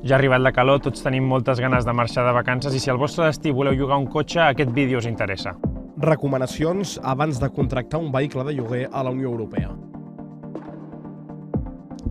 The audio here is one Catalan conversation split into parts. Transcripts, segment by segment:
Ja ha arribat la calor, tots tenim moltes ganes de marxar de vacances i si al vostre destí voleu llogar un cotxe, aquest vídeo us interessa. Recomanacions abans de contractar un vehicle de lloguer a la Unió Europea.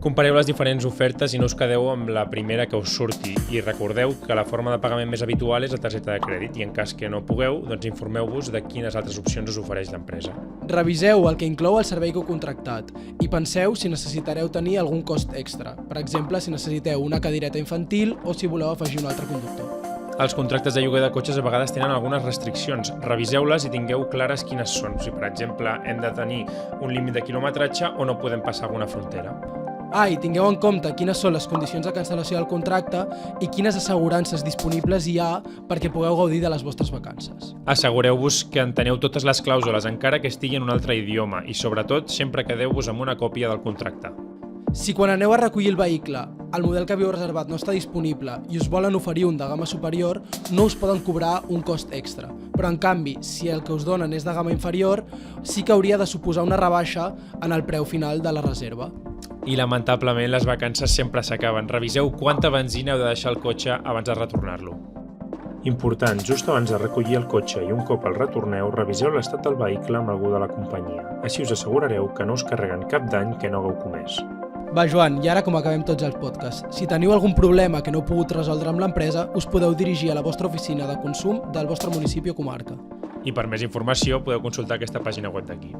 Compareu les diferents ofertes i no us quedeu amb la primera que us surti i recordeu que la forma de pagament més habitual és la targeta de crèdit i en cas que no pugueu, doncs informeu-vos de quines altres opcions us ofereix l'empresa. Reviseu el que inclou el servei que heu contractat i penseu si necessitareu tenir algun cost extra, per exemple si necessiteu una cadireta infantil o si voleu afegir un altre conductor. Els contractes de lloguer de cotxes a vegades tenen algunes restriccions. Reviseu-les i tingueu clares quines són. Si, per exemple, hem de tenir un límit de quilometratge o no podem passar alguna frontera. I tingueu en compte quines són les condicions de cancel·lació del contracte i quines assegurances disponibles hi ha perquè pugueu gaudir de les vostres vacances. Assegureu-vos que enteneu totes les clàusules, encara que estigui en un altre idioma, i sobretot sempre quedeu-vos amb una còpia del contracte. Si quan aneu a recollir el vehicle, el model que havíeu reservat no està disponible i us volen oferir un de gamma superior, no us poden cobrar un cost extra. Però en canvi, si el que us donen és de gamma inferior, sí que hauria de suposar una rebaixa en el preu final de la reserva. I lamentablement les vacances sempre s'acaben. Reviseu quanta benzina heu de deixar al cotxe abans de retornar-lo. Important, just abans de recollir el cotxe i un cop el retorneu, reviseu l'estat del vehicle amb algú de la companyia. Així us assegurareu que no us carreguen cap dany que no hagueu comès. Va, Joan, i ara com acabem tots els podcasts. Si teniu algun problema que no heu pogut resoldre amb l'empresa, us podeu dirigir a la vostra oficina de consum del vostre municipi o comarca. I per més informació podeu consultar aquesta pàgina web d'aquí.